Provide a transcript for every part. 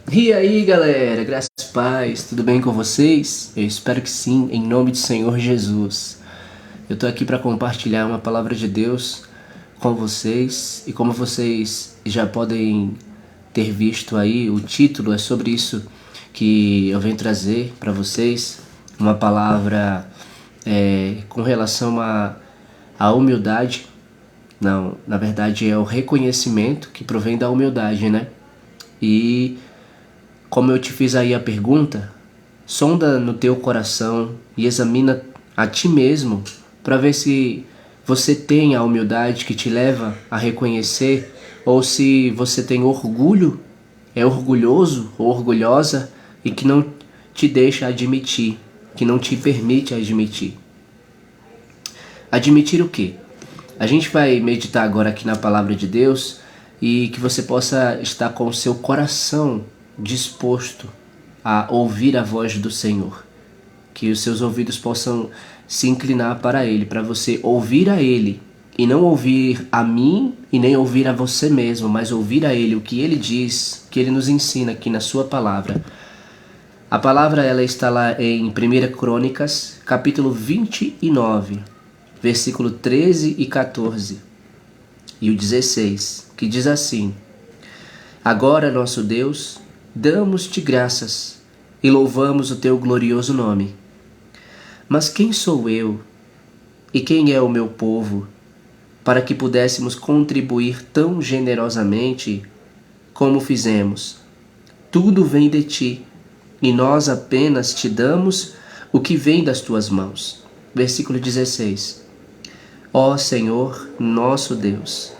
E aí galera, graças e paz, tudo bem com vocês? Eu espero que sim, em nome do Senhor Jesus. Eu tô aqui para compartilhar uma palavra de Deus com vocês e como vocês já podem ter visto aí, o título é sobre isso que eu venho trazer para vocês, uma palavra com relação à humildade. Não, na verdade é o reconhecimento que provém da humildade, né? E como eu te fiz aí a pergunta, sonda no teu coração e examina a ti mesmo para ver se você tem a humildade que te leva a reconhecer ou se você tem orgulho, é orgulhoso ou orgulhosa e que não te deixa admitir, que não te permite admitir. Admitir o quê? A gente vai meditar agora aqui na palavra de Deus e que você possa estar com o seu coração disposto a ouvir a voz do Senhor. Que os seus ouvidos possam se inclinar para Ele, para você ouvir a Ele e não ouvir a mim e nem ouvir a você mesmo, mas ouvir a Ele, o que Ele diz, o que Ele nos ensina aqui na sua palavra. A palavra ela está lá em 1 Crônicas, capítulo 29, versículo 13 e 14 e o 16, que diz assim: Agora, nosso Deus, damos-te graças e louvamos o teu glorioso nome. Mas quem sou eu e quem é o meu povo para que pudéssemos contribuir tão generosamente como fizemos? Tudo vem de ti e nós apenas te damos o que vem das tuas mãos. Versículo 16. Ó Senhor, nosso Deus,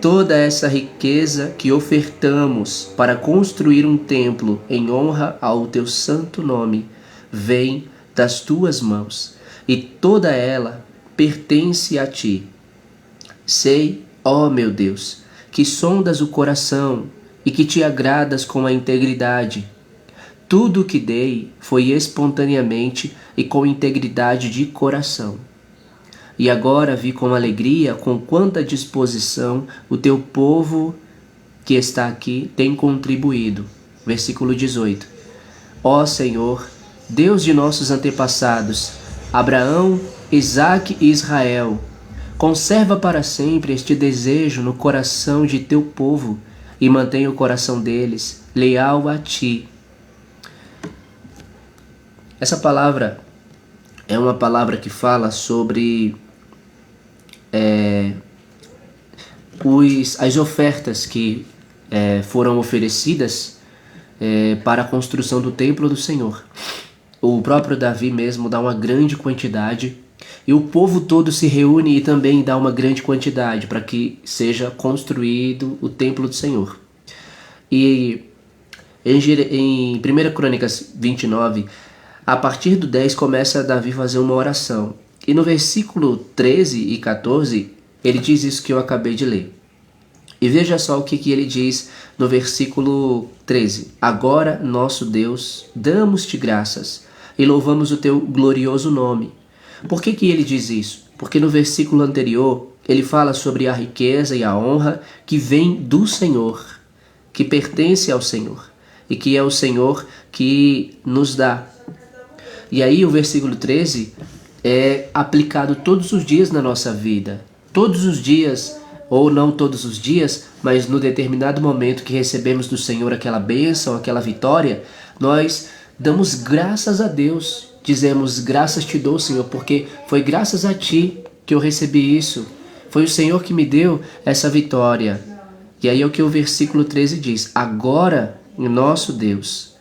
toda essa riqueza que ofertamos para construir um templo em honra ao teu santo nome vem das tuas mãos, e toda ela pertence a ti. Sei, ó meu Deus, que sondas o coração e que te agradas com a integridade. Tudo o que dei foi espontaneamente e com integridade de coração. E agora vi com alegria, com quanta disposição o teu povo que está aqui tem contribuído. Versículo 18. Ó Senhor, Deus de nossos antepassados, Abraão, Isaque e Israel, conserva para sempre este desejo no coração de teu povo e mantenha o coração deles leal a ti. Essa palavra é uma palavra que fala sobre as ofertas que foram oferecidas para a construção do templo do Senhor. O próprio Davi mesmo dá uma grande quantidade e o povo todo se reúne e também dá uma grande quantidade para que seja construído o templo do Senhor. E em 1 Crônicas 29, a partir do 10 começa Davi a fazer uma oração. E no versículo 13 e 14, ele diz isso que eu acabei de ler. E veja só o que ele diz no versículo 13. Agora, nosso Deus, damos-te graças e louvamos o teu glorioso nome. Por que ele diz isso? Porque no versículo anterior, ele fala sobre a riqueza e a honra que vem do Senhor, que pertence ao Senhor, e que é o Senhor que nos dá. E aí o versículo 13 é aplicado todos os dias na nossa vida. Todos os dias, ou não todos os dias, mas no determinado momento que recebemos do Senhor aquela bênção, aquela vitória, nós damos graças a Deus. Dizemos, graças te dou, Senhor, porque foi graças a ti que eu recebi isso. Foi o Senhor que me deu essa vitória. E aí é o que o versículo 13 diz. Agora, nosso Deus,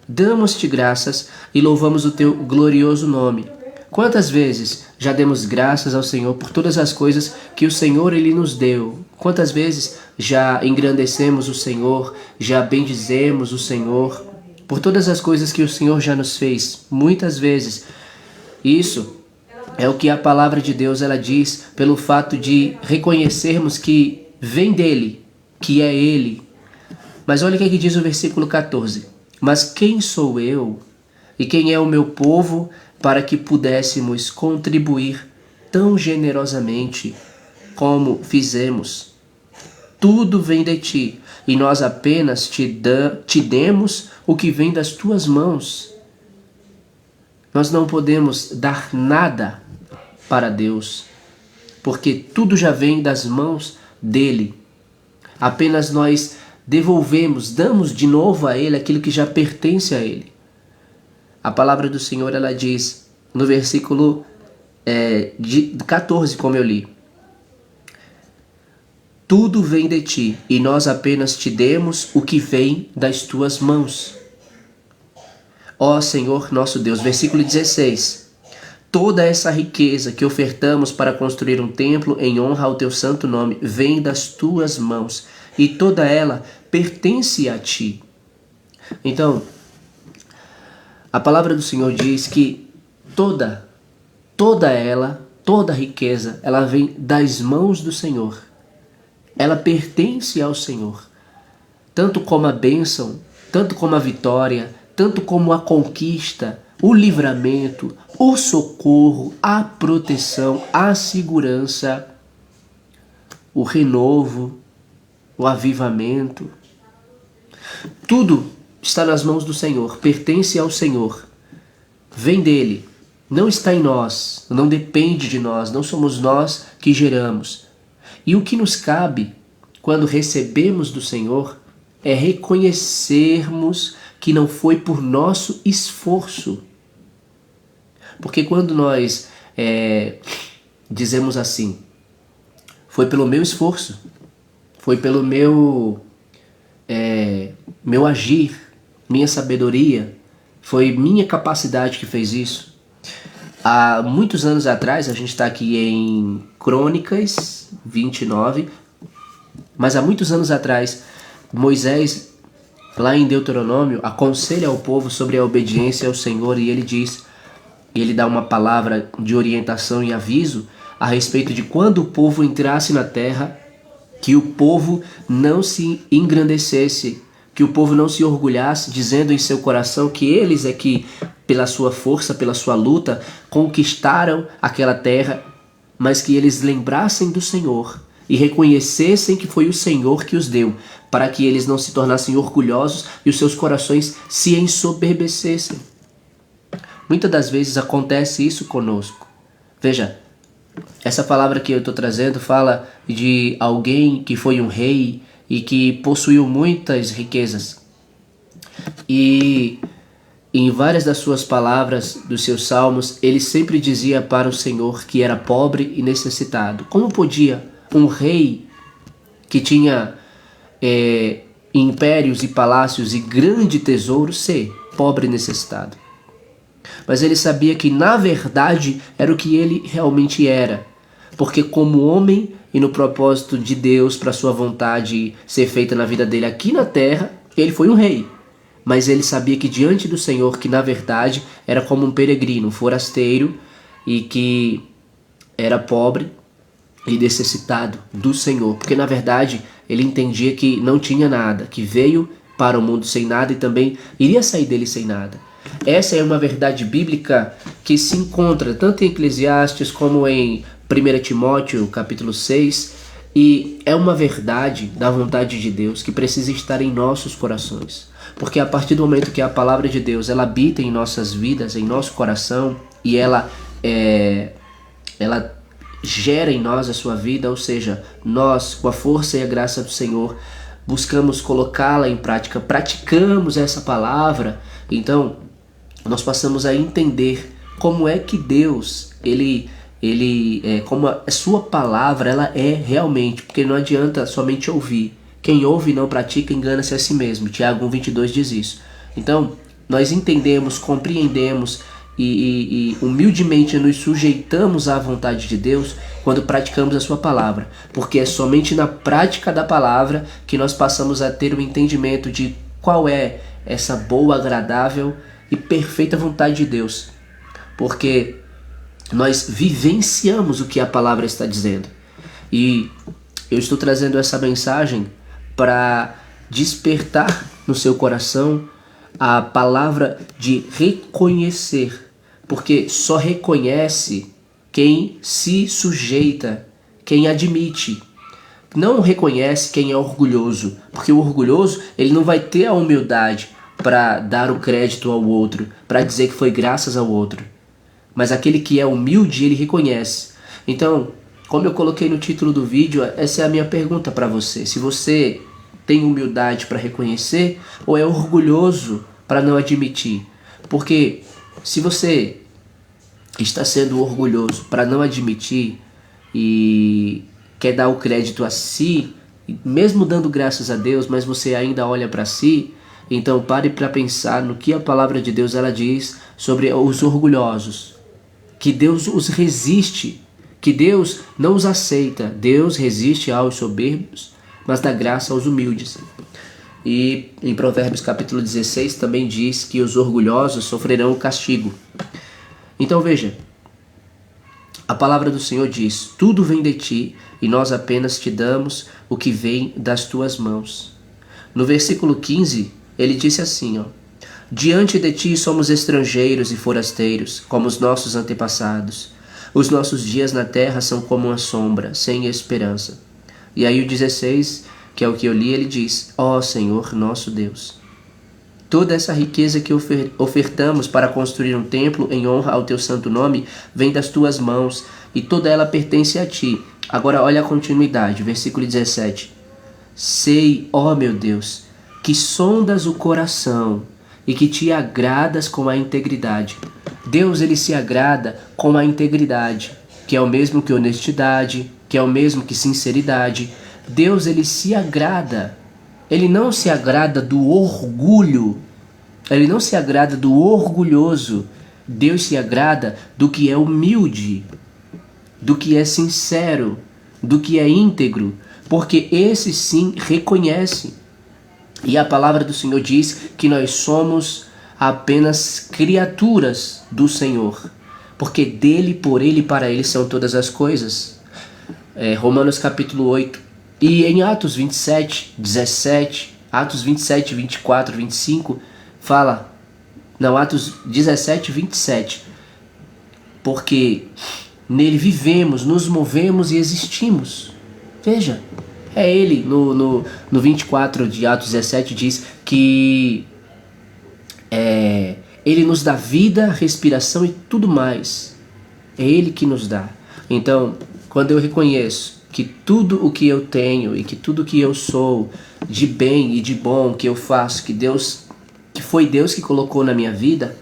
damos-te graças e louvamos o teu glorioso nome. Quantas vezes já demos graças ao Senhor por todas as coisas que o Senhor Ele nos deu? Quantas vezes já engrandecemos o Senhor, já bendizemos o Senhor por todas as coisas que o Senhor já nos fez? Muitas vezes. Isso é o que a palavra de Deus ela diz pelo fato de reconhecermos que vem dEle, que é Ele. Mas olha o que diz o versículo 14. Mas quem sou eu e quem é o meu povo para que pudéssemos contribuir tão generosamente como fizemos? Tudo vem de ti e nós apenas te demos o que vem das tuas mãos. Nós não podemos dar nada para Deus, porque tudo já vem das mãos dele. Apenas nós devolvemos, damos de novo a ele aquilo que já pertence a ele. A palavra do Senhor, ela diz no versículo 14, como eu li: tudo vem de ti, e nós apenas te demos o que vem das tuas mãos. Ó Senhor nosso Deus. Versículo 16: toda essa riqueza que ofertamos para construir um templo em honra ao teu santo nome vem das tuas mãos, e toda ela pertence a ti. Então, a palavra do Senhor diz que toda a riqueza, ela vem das mãos do Senhor. Ela pertence ao Senhor. Tanto como a bênção, tanto como a vitória, tanto como a conquista, o livramento, o socorro, a proteção, a segurança, o renovo, o avivamento. Tudo está nas mãos do Senhor, pertence ao Senhor, vem dele, não está em nós, não depende de nós, não somos nós que geramos. E o que nos cabe quando recebemos do Senhor é reconhecermos que não foi por nosso esforço. Porque quando nós dizemos assim, foi pelo meu esforço, foi pelo meu agir, minha sabedoria, foi minha capacidade que fez isso. Há muitos anos atrás, a gente está aqui em Crônicas 29, mas há muitos anos atrás, Moisés, lá em Deuteronômio, aconselha ao povo sobre a obediência ao Senhor, e ele dá uma palavra de orientação e aviso a respeito de quando o povo entrasse na terra, que o povo não se engrandecesse, que o povo não se orgulhasse, dizendo em seu coração que eles é que, pela sua força, pela sua luta, conquistaram aquela terra, mas que eles lembrassem do Senhor e reconhecessem que foi o Senhor que os deu, para que eles não se tornassem orgulhosos e os seus corações se ensoberbecessem. Muitas das vezes acontece isso conosco. Veja, essa palavra que eu estou trazendo fala de alguém que foi um rei e que possuiu muitas riquezas. E em várias das suas palavras, dos seus salmos, ele sempre dizia para o Senhor que era pobre e necessitado. Como podia um rei que tinha impérios e palácios e grande tesouro ser pobre e necessitado? Mas ele sabia que na verdade era o que ele realmente era, porque como homem e no propósito de Deus para sua vontade ser feita na vida dele aqui na terra, ele foi um rei. Mas ele sabia que diante do Senhor, que na verdade era como um peregrino, um forasteiro, e que era pobre e necessitado do Senhor, porque na verdade ele entendia que não tinha nada, que veio para o mundo sem nada e também iria sair dele sem nada. Essa é uma verdade bíblica que se encontra tanto em Eclesiastes como em 1 Timóteo capítulo 6, e é uma verdade da vontade de Deus que precisa estar em nossos corações, porque a partir do momento que a palavra de Deus ela habita em nossas vidas, em nosso coração, e ela gera em nós a sua vida, ou seja, nós com a força e a graça do Senhor buscamos colocá-la em prática, praticamos essa palavra, então nós passamos a entender como é que Deus, como a sua palavra ela é realmente, porque não adianta somente ouvir. Quem ouve e não pratica engana-se a si mesmo. Tiago 1,22 diz isso. Então, nós entendemos, compreendemos e humildemente nos sujeitamos à vontade de Deus quando praticamos a sua palavra, porque é somente na prática da palavra que nós passamos a ter o entendimento de qual é essa boa, agradável e perfeita vontade de Deus, porque nós vivenciamos o que a palavra está dizendo. E eu estou trazendo essa mensagem para despertar no seu coração a palavra de reconhecer, porque só reconhece quem se sujeita, quem admite. não reconhece quem é orgulhoso, porque o orgulhoso, ele não vai ter a humildade para dar o crédito ao outro, para dizer que foi graças ao outro. Mas aquele que é humilde, ele reconhece. Então, como eu coloquei no título do vídeo, essa é a minha pergunta para você. Se você tem humildade para reconhecer ou é orgulhoso para não admitir? Porque se você está sendo orgulhoso para não admitir e quer dar o crédito a si, mesmo dando graças a Deus, mas você ainda olha para si, então pare para pensar no que a palavra de Deus ela diz sobre os orgulhosos. Que Deus os resiste, que Deus não os aceita. Deus resiste aos soberbos, mas dá graça aos humildes. E em Provérbios capítulo 16 também diz que os orgulhosos sofrerão o castigo. Então veja, a palavra do Senhor diz: tudo vem de ti e nós apenas te damos o que vem das tuas mãos. No versículo 15, ele disse assim, diante de ti somos estrangeiros e forasteiros, como os nossos antepassados. Os nossos dias na terra são como uma sombra, sem esperança. E aí o 16, que é o que eu li, ele diz: ó Senhor nosso Deus, toda essa riqueza que ofertamos para construir um templo em honra ao teu santo nome vem das tuas mãos e toda ela pertence a ti. Agora olha a continuidade, versículo 17. Sei, ó meu Deus, que sondas o coração e que te agradas com a integridade. Deus, ele se agrada com a integridade, que é o mesmo que honestidade, que é o mesmo que sinceridade. Deus, ele se agrada. Ele não se agrada do orgulho. Ele não se agrada do orgulhoso. Deus se agrada do que é humilde, do que é sincero, do que é íntegro, porque esse sim reconhece. E a palavra do Senhor diz que nós somos apenas criaturas do Senhor, porque dele, por ele e para ele são todas as coisas. Romanos capítulo 8. E em Atos 27, 17, Atos 27, 24, 25, fala, não, Atos 17, 27, porque nele vivemos, nos movemos e existimos. Veja, é ele, no 24 de Atos 17 diz que ele nos dá vida, respiração e tudo mais. É ele que nos dá. Então, quando eu reconheço que tudo o que eu tenho e que tudo o que eu sou de bem e de bom que eu faço, que foi Deus que colocou na minha vida,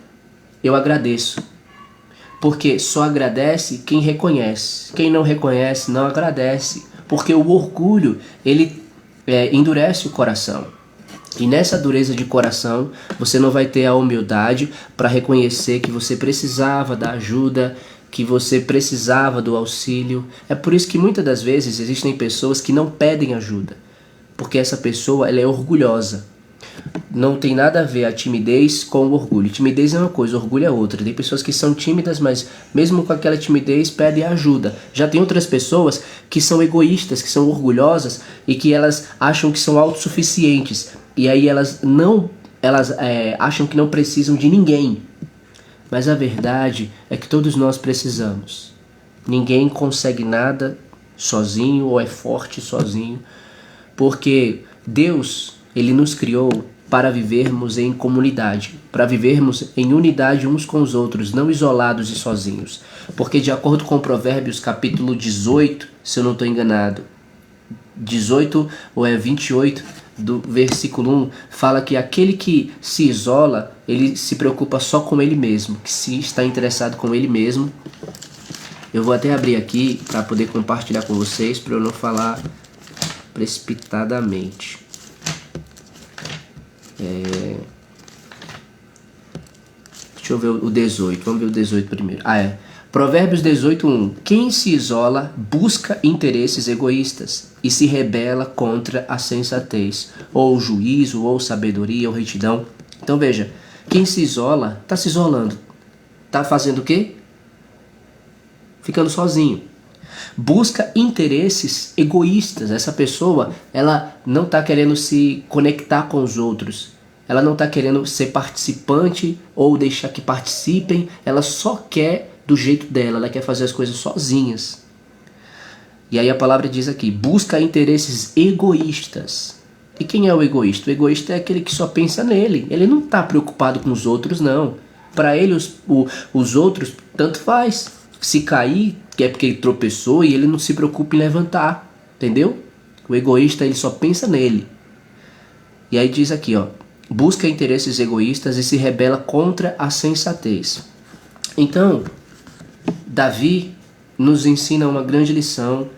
eu agradeço. Porque só agradece quem reconhece. Quem não reconhece não agradece. Porque o orgulho, ele endurece o coração. E nessa dureza de coração, você não vai ter a humildade para reconhecer que você precisava da ajuda, que você precisava do auxílio. É por isso que muitas das vezes existem pessoas que não pedem ajuda, porque essa pessoa ela é orgulhosa. Não tem nada a ver a timidez com o orgulho. Timidez é uma coisa, orgulho é outra. Tem pessoas que são tímidas, mas mesmo com aquela timidez pedem ajuda. Já tem outras pessoas que são egoístas, que são orgulhosas e que elas acham que são autossuficientes. E aí elas acham que não precisam de ninguém. Mas a verdade é que todos nós precisamos. Ninguém consegue nada sozinho ou é forte sozinho, porque Deus, ele nos criou para vivermos em comunidade, para vivermos em unidade uns com os outros, não isolados e sozinhos. Porque de acordo com Provérbios capítulo 18, se eu não estou enganado, 18 ou 28, do versículo 1, fala que aquele que se isola, ele se preocupa só com ele mesmo, que se está interessado com ele mesmo. Eu vou até abrir aqui para poder compartilhar com vocês, para eu não falar precipitadamente. Deixa eu ver o 18, vamos ver o 18 primeiro. Provérbios 18:1. Quem se isola busca interesses egoístas e se rebela contra a sensatez, ou juízo, ou sabedoria, ou retidão. Então veja, quem se isola, está se isolando. Está fazendo o quê? Ficando sozinho. Busca interesses egoístas. Essa pessoa, ela não está querendo se conectar com os outros. Ela não está querendo ser participante ou deixar que participem. Ela só quer do jeito dela. Ela quer fazer as coisas sozinhas. E aí a palavra diz aqui, busca interesses egoístas. E quem é o egoísta? O egoísta é aquele que só pensa nele. Ele não está preocupado com os outros, não. Para ele, os outros, tanto faz. Se cair, que é porque ele tropeçou e ele não se preocupa em levantar. Entendeu? O egoísta, ele só pensa nele. E aí diz aqui, ó, busca interesses egoístas e se rebela contra a sensatez. Então, Davi nos ensina uma grande lição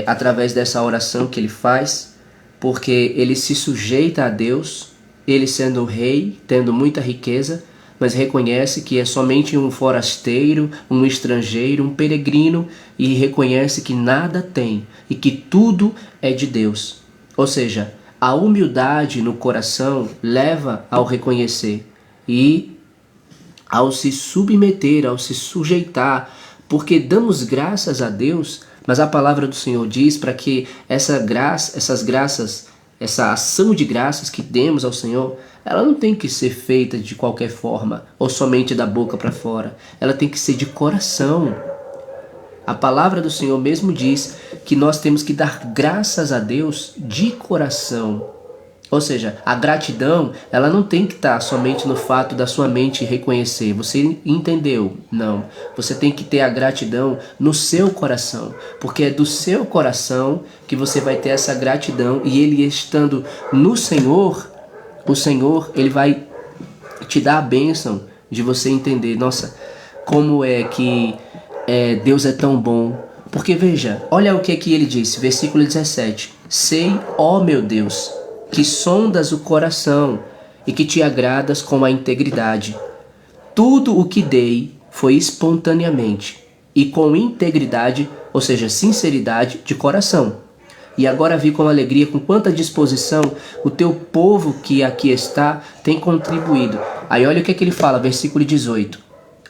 através dessa oração que ele faz, porque ele se sujeita a Deus, ele sendo rei, tendo muita riqueza, mas reconhece que é somente um forasteiro, um estrangeiro, um peregrino, e reconhece que nada tem e que tudo é de Deus. Ou seja, a humildade no coração leva ao reconhecer e ao se submeter, ao se sujeitar, porque damos graças a Deus, mas a palavra do Senhor diz para que essas graças, essa ação de graças que demos ao Senhor, ela não tem que ser feita de qualquer forma, ou somente da boca para fora. Ela tem que ser de coração. A palavra do Senhor mesmo diz que nós temos que dar graças a Deus de coração. Ou seja, a gratidão, ela não tem que estar somente no fato da sua mente reconhecer. Você entendeu? Não. Você tem que ter a gratidão no seu coração. Porque é do seu coração que você vai ter essa gratidão. E ele estando no Senhor, o Senhor, ele vai te dar a bênção de você entender. Nossa, como é que Deus é tão bom. Porque veja, olha o que ele disse, versículo 17. Sei, ó meu Deus, que sondas o coração e que te agradas com a integridade. Tudo o que dei foi espontaneamente e com integridade, ou seja, sinceridade de coração. E agora vi com alegria, com quanta disposição o teu povo que aqui está tem contribuído. Aí olha o que ele fala, versículo 18.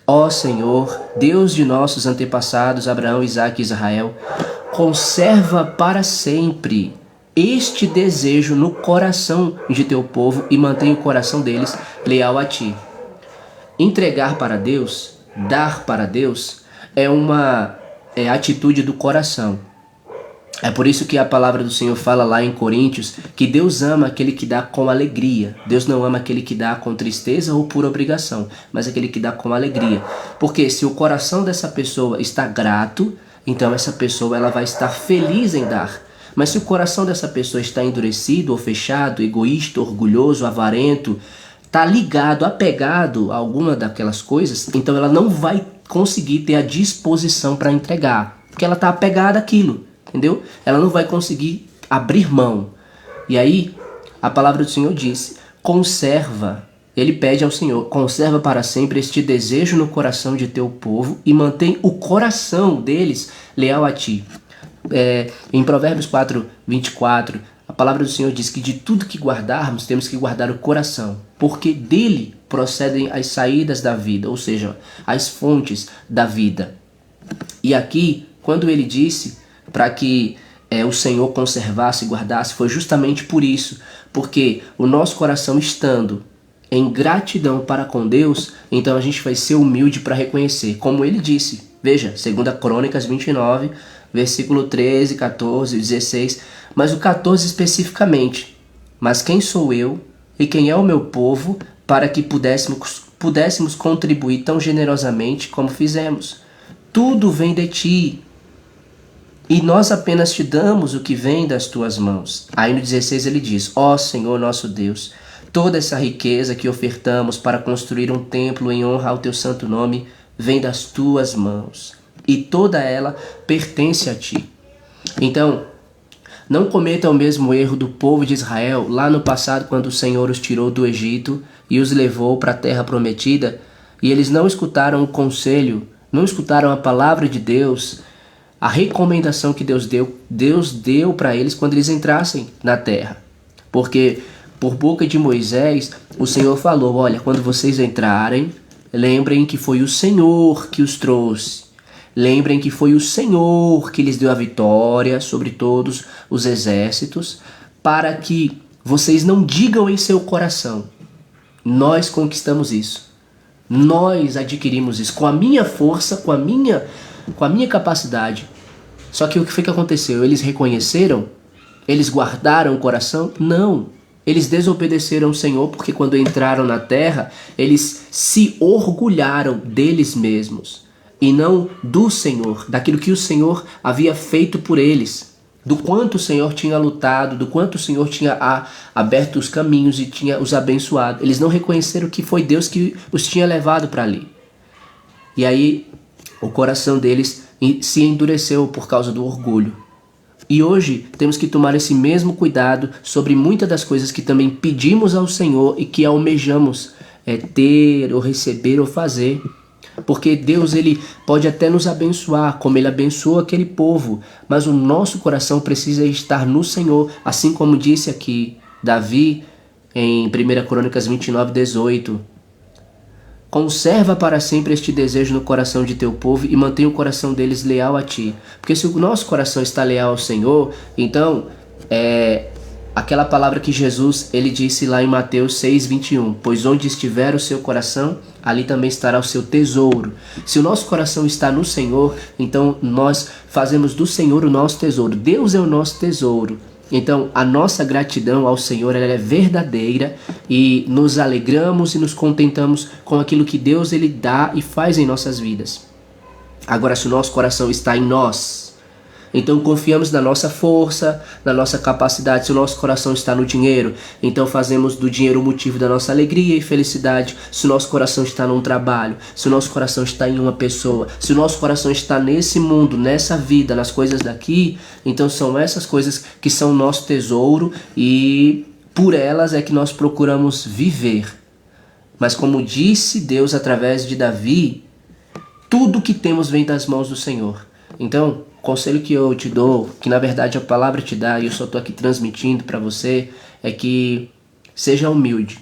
Ó Senhor, Deus de nossos antepassados, Abraão, Isaque e Israel, conserva para sempre este desejo no coração de teu povo e mantém o coração deles leal a ti. Entregar para Deus, dar para Deus, é uma atitude do coração. É por isso que a palavra do Senhor fala lá em Coríntios que Deus ama aquele que dá com alegria. Deus não ama aquele que dá com tristeza ou por obrigação, mas aquele que dá com alegria. Porque se o coração dessa pessoa está grato, então essa pessoa ela vai estar feliz em dar. Mas se o coração dessa pessoa está endurecido ou fechado, egoísta, orgulhoso, avarento, está ligado, apegado a alguma daquelas coisas, então ela não vai conseguir ter a disposição para entregar, porque ela está apegada àquilo, entendeu? Ela não vai conseguir abrir mão. E aí, a palavra do Senhor diz, conserva, ele pede ao Senhor, conserva para sempre este desejo no coração de teu povo e mantém o coração deles leal a ti. Em Provérbios 4, 24, a palavra do Senhor diz que de tudo que guardarmos, temos que guardar o coração, porque dele procedem as saídas da vida, ou seja, as fontes da vida. E aqui, quando ele disse para que o Senhor conservasse e guardasse, foi justamente por isso, porque o nosso coração estando em gratidão para com Deus, então a gente vai ser humilde para reconhecer, como ele disse. Veja, 2 Crônicas 29, versículo 13, 14, 16, mas o 14 especificamente. Mas quem sou eu e quem é o meu povo para que pudéssemos contribuir tão generosamente como fizemos? Tudo vem de ti e nós apenas te damos o que vem das tuas mãos. Aí no 16 ele diz, ó Senhor nosso Deus, toda essa riqueza que ofertamos para construir um templo em honra ao teu santo nome vem das tuas mãos. E toda ela pertence a ti. Então, não cometa o mesmo erro do povo de Israel lá no passado, quando o Senhor os tirou do Egito e os levou para a terra prometida, e eles não escutaram o conselho, não escutaram a palavra de Deus, a recomendação que Deus deu para eles quando eles entrassem na terra. Porque por boca de Moisés, o Senhor falou, olha, quando vocês entrarem, lembrem que foi o Senhor que os trouxe. Lembrem que foi o Senhor que lhes deu a vitória sobre todos os exércitos, para que vocês não digam em seu coração, nós conquistamos isso, nós adquirimos isso, com a minha força, com a minha capacidade. Só que o que foi que aconteceu? Eles reconheceram? Eles guardaram o coração? Não. Eles desobedeceram o Senhor porque quando entraram na terra, eles se orgulharam deles mesmos e não do Senhor, daquilo que o Senhor havia feito por eles, do quanto o Senhor tinha lutado, do quanto o Senhor tinha aberto os caminhos e tinha os abençoado. Eles não reconheceram que foi Deus que os tinha levado para ali. E aí o coração deles se endureceu por causa do orgulho. E hoje temos que tomar esse mesmo cuidado sobre muitas das coisas que também pedimos ao Senhor e que almejamos ter ou receber ou fazer. Porque Deus, ele pode até nos abençoar, como ele abençoou aquele povo, mas o nosso coração precisa estar no Senhor, assim como disse aqui Davi em 1 Crônicas 29:18. Conserva para sempre este desejo no coração de teu povo e mantenha o coração deles leal a ti. Porque se o nosso coração está leal ao Senhor, então aquela palavra que Jesus ele disse lá em Mateus 6:21, pois onde estiver o seu coração, ali também estará o seu tesouro. Se o nosso coração está no Senhor, então nós fazemos do Senhor o nosso tesouro. Deus é o nosso tesouro. Então a nossa gratidão ao Senhor ela é verdadeira e nos alegramos e nos contentamos com aquilo que Deus ele dá e faz em nossas vidas. Agora, se o nosso coração está em nós, então confiamos na nossa força, na nossa capacidade. Se o nosso coração está no dinheiro, então fazemos do dinheiro o motivo da nossa alegria e felicidade. Se o nosso coração está num trabalho, se o nosso coração está em uma pessoa, se o nosso coração está nesse mundo, nessa vida, nas coisas daqui, então são essas coisas que são nosso tesouro e por elas é que nós procuramos viver. Mas como disse Deus através de Davi, tudo que temos vem das mãos do Senhor. Então, o conselho que eu te dou, que na verdade a palavra te dá e eu só estou aqui transmitindo para você, é que seja humilde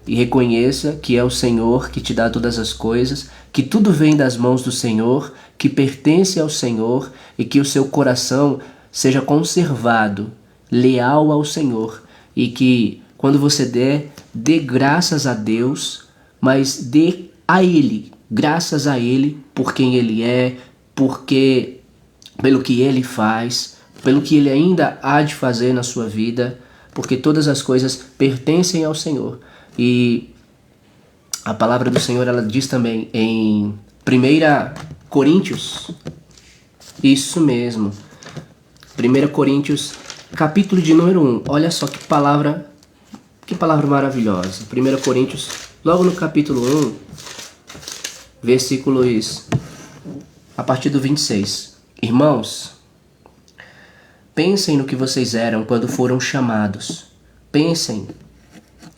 e reconheça que é o Senhor que te dá todas as coisas, que tudo vem das mãos do Senhor, que pertence ao Senhor e que o seu coração seja conservado, leal ao Senhor e que quando você dê graças a Deus, mas dê a Ele, graças a Ele por quem Ele é, porque pelo que Ele faz, pelo que Ele ainda há de fazer na sua vida, porque todas as coisas pertencem ao Senhor. E a palavra do Senhor ela diz também em 1 Coríntios, isso mesmo, 1 Coríntios, capítulo de número 1, olha só que palavra maravilhosa. 1 Coríntios, logo no capítulo 1, versículos a partir do 26. Irmãos, pensem no que vocês eram quando foram chamados. Pensem.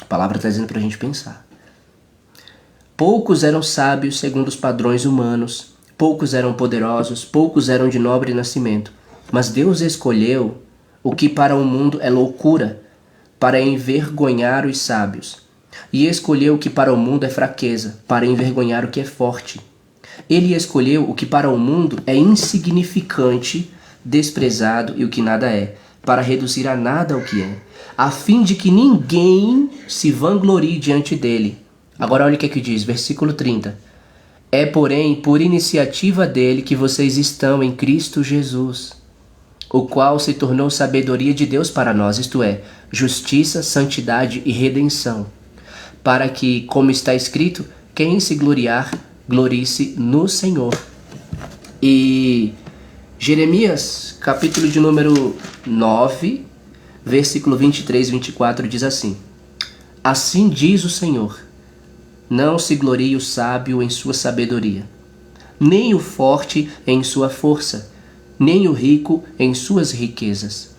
A palavra está dizendo para a gente pensar. Poucos eram sábios segundo os padrões humanos. Poucos eram poderosos. Poucos eram de nobre nascimento. Mas Deus escolheu o que para o mundo é loucura, para envergonhar os sábios. E escolheu o que para o mundo é fraqueza, para envergonhar o que é forte. Ele escolheu o que para o mundo é insignificante, desprezado e o que nada é, para reduzir a nada o que é, a fim de que ninguém se vanglorie diante dele. Agora olha o que diz, versículo 30. É, porém, por iniciativa dele que vocês estão em Cristo Jesus, o qual se tornou sabedoria de Deus para nós, isto é, justiça, santidade e redenção, para que, como está escrito, quem se gloriar, glorie-se no Senhor. E Jeremias, capítulo de número 9, versículo 23 e 24 diz assim: assim diz o Senhor, não se glorie o sábio em sua sabedoria, nem o forte em sua força, nem o rico em suas riquezas.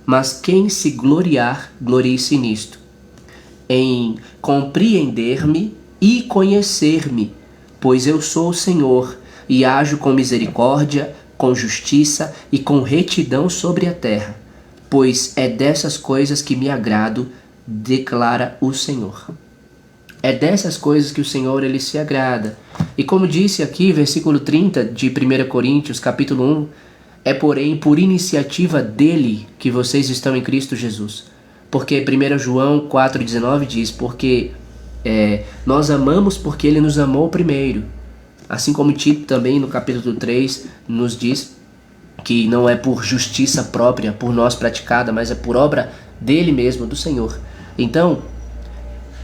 Mas quem se gloriar, glorie-se nisto, em compreender-me e conhecer-me, pois eu sou o Senhor, e ajo com misericórdia, com justiça e com retidão sobre a terra, pois é dessas coisas que me agrado, declara o Senhor. É dessas coisas que o Senhor ele se agrada. E como disse aqui, versículo 30 de 1 Coríntios, capítulo 1, é porém por iniciativa dele que vocês estão em Cristo Jesus. Porque 1 João 4,19 diz, porque nós amamos porque ele nos amou primeiro. Assim como Tito também no capítulo 3 nos diz que não é por justiça própria, por nós praticada, mas é por obra dele mesmo, do Senhor. Então,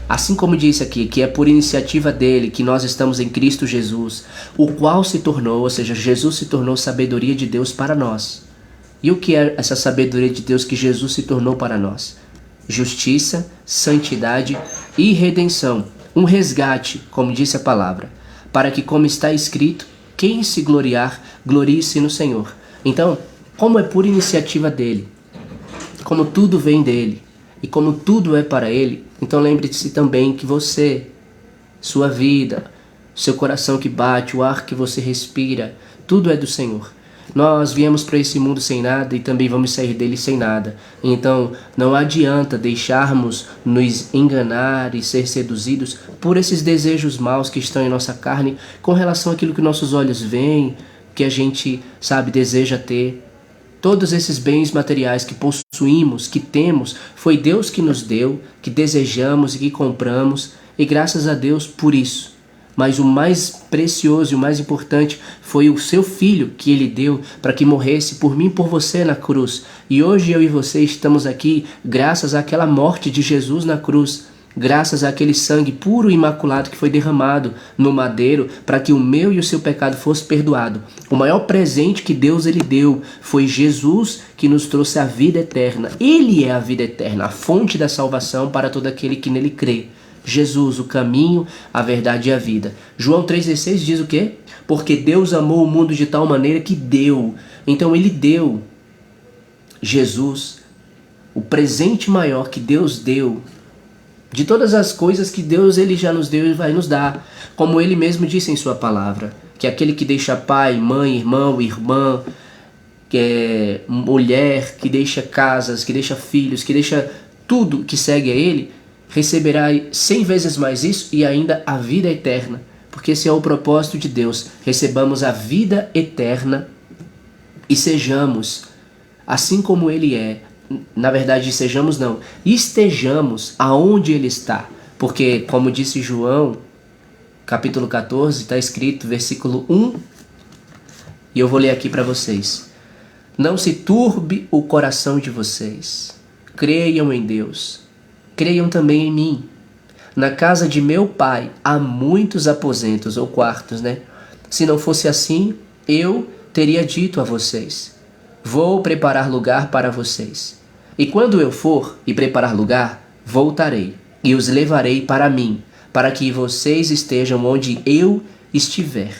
assim como disse aqui, que é por iniciativa dele que nós estamos em Cristo Jesus, o qual se tornou, ou seja, Jesus se tornou sabedoria de Deus para nós. E o que é essa sabedoria de Deus que Jesus se tornou para nós? Justiça, santidade e redenção. Um resgate, como disse a palavra, para que, como está escrito, quem se gloriar, glorie-se no Senhor. Então, como é por iniciativa dele, como tudo vem dele, e como tudo é para ele, então lembre-se também que você, sua vida, seu coração que bate, o ar que você respira, tudo é do Senhor. Nós viemos para esse mundo sem nada e também vamos sair dele sem nada. Então não adianta deixarmos nos enganar e ser seduzidos por esses desejos maus que estão em nossa carne com relação àquilo que nossos olhos veem, que a gente, deseja ter. Todos esses bens materiais que possuímos, que temos, foi Deus que nos deu, que desejamos e que compramos, e graças a Deus por isso. Mas o mais precioso e o mais importante foi o seu Filho que Ele deu para que morresse por mim e por você na cruz. E hoje eu e você estamos aqui graças àquela morte de Jesus na cruz, graças àquele sangue puro e imaculado que foi derramado no madeiro para que o meu e o seu pecado fosse perdoado. O maior presente que Deus ele deu foi Jesus, que nos trouxe a vida eterna. Ele é a vida eterna, a fonte da salvação para todo aquele que nele crê. Jesus, o caminho, a verdade e a vida. João 3,16 diz o quê? Porque Deus amou o mundo de tal maneira que deu. Então ele deu Jesus, o presente maior que Deus deu. De todas as coisas que Deus ele já nos deu e vai nos dar. Como ele mesmo disse em sua palavra, que aquele que deixa pai, mãe, irmão, irmã, mulher, que deixa casas, que deixa filhos, que deixa tudo que segue a ele, receberá 100 vezes mais isso e ainda a vida eterna. Porque esse é o propósito de Deus. Recebamos a vida eterna e sejamos assim como ele é. Na verdade, sejamos não, estejamos aonde ele está. Porque, como disse João, capítulo 14, está escrito, versículo 1, e eu vou ler aqui para vocês. Não se turbe o coração de vocês. Creiam em Deus. Creiam também em mim. Na casa de meu pai há muitos aposentos ou quartos, né? Se não fosse assim, eu teria dito a vocês. Vou preparar lugar para vocês. E quando eu for e preparar lugar, voltarei e os levarei para mim, para que vocês estejam onde eu estiver.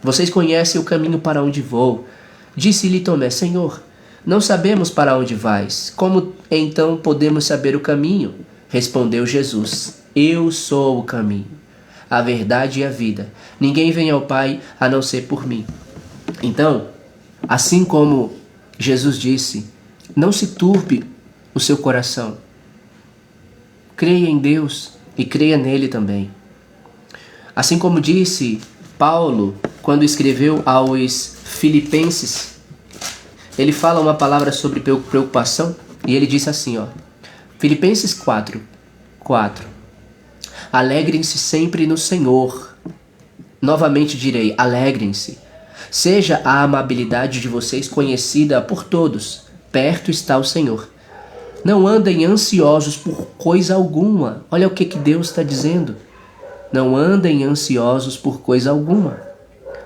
Vocês conhecem o caminho para onde vou. Disse-lhe Tomé, Senhor, não sabemos para onde vais. Como então podemos saber o caminho? Respondeu Jesus, eu sou o caminho, a verdade e a vida. Ninguém vem ao Pai a não ser por mim. Então, assim como Jesus disse, não se turbe o seu coração. Creia em Deus e creia nele também. Assim como disse Paulo, quando escreveu aos Filipenses, ele fala uma palavra sobre preocupação e ele disse assim, Filipenses 4. Alegrem-se sempre no Senhor. Novamente direi, alegrem-se. Seja a amabilidade de vocês conhecida por todos. Perto está o Senhor. Não andem ansiosos por coisa alguma. Olha o que Deus está dizendo. Não andem ansiosos por coisa alguma.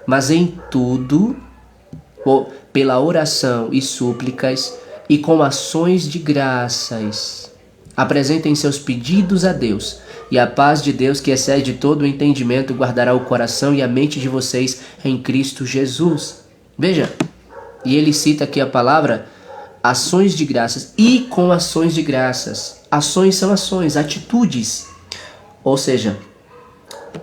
Mas em tudo, pela oração e súplicas e com ações de graças, apresentem seus pedidos a Deus. E a paz de Deus, que excede todo o entendimento, guardará o coração e a mente de vocês em Cristo Jesus. Veja, e ele cita aqui a palavra ações de graças e com ações de graças. Ações são ações, atitudes. Ou seja,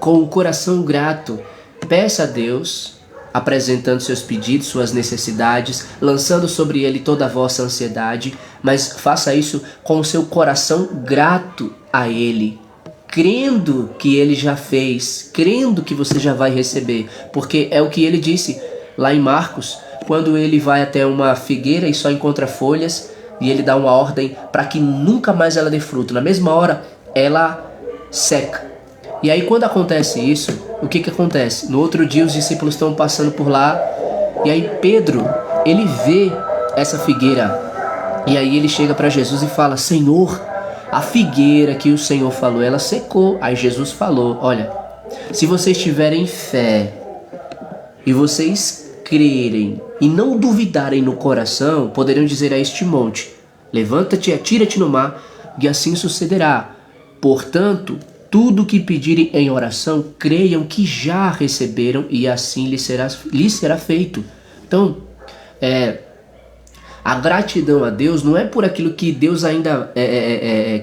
com o coração grato, peça a Deus, apresentando seus pedidos, suas necessidades, lançando sobre ele toda a vossa ansiedade, mas faça isso com o seu coração grato a ele, crendo que ele já fez, crendo que você já vai receber, porque é o que ele disse lá em Marcos, quando ele vai até uma figueira e só encontra folhas, e ele dá uma ordem para que nunca mais ela dê fruto. Na mesma hora, ela seca. E aí quando acontece isso, o que acontece? No outro dia os discípulos estão passando por lá, e aí Pedro, ele vê essa figueira e aí ele chega para Jesus e fala: Senhor, a figueira que o Senhor falou, ela secou. Aí Jesus falou: olha, se vocês tiverem fé e vocês crerem e não duvidarem no coração, poderão dizer a este monte: levanta-te e atira-te no mar, e assim sucederá. Portanto, tudo o que pedirem em oração, creiam que já receberam e assim lhes será feito. Então, a gratidão a Deus não é por aquilo que Deus ainda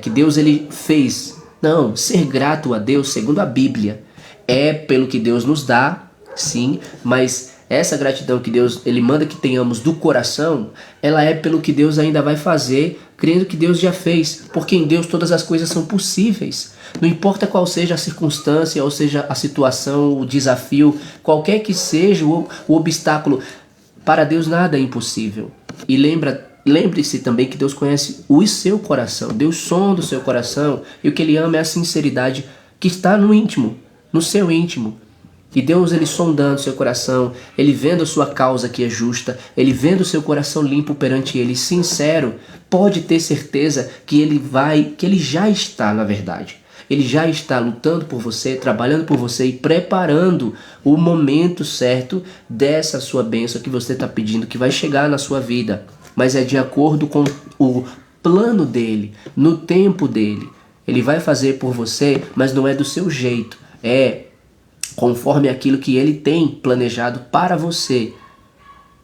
que Deus ele fez. Não, ser grato a Deus, segundo a Bíblia, é pelo que Deus nos dá, sim, mas essa gratidão que Deus ele manda que tenhamos do coração, ela é pelo que Deus ainda vai fazer, crendo que Deus já fez, porque em Deus todas as coisas são possíveis. Não importa qual seja a circunstância, ou seja a situação, o desafio, qualquer que seja o obstáculo, para Deus nada é impossível. E lembre-se também que Deus conhece o seu coração, Deus sonda o seu coração, e o que Ele ama é a sinceridade que está no íntimo, no seu íntimo. E Deus, Ele sondando o seu coração, Ele vendo a sua causa que é justa, Ele vendo o seu coração limpo perante Ele, sincero, pode ter certeza que Ele já está, na verdade. Ele já está lutando por você, trabalhando por você e preparando o momento certo dessa sua bênção que você está pedindo, que vai chegar na sua vida. Mas é de acordo com o plano dele, no tempo dele. Ele vai fazer por você, mas não é do seu jeito. É conforme aquilo que ele tem planejado para você.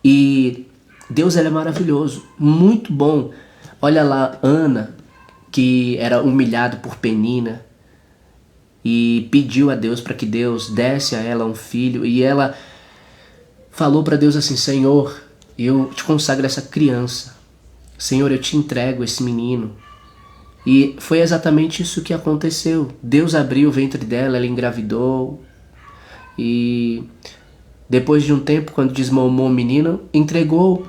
E Deus, ele é maravilhoso, muito bom. Olha lá Ana, que era humilhado por Penina, e pediu a Deus para que Deus desse a ela um filho, e ela falou para Deus assim: Senhor, eu te consagro essa criança, Senhor, eu te entrego esse menino. E foi exatamente isso que aconteceu. Deus abriu o ventre dela, ela engravidou, e depois de um tempo, quando desmamou o menino, entregou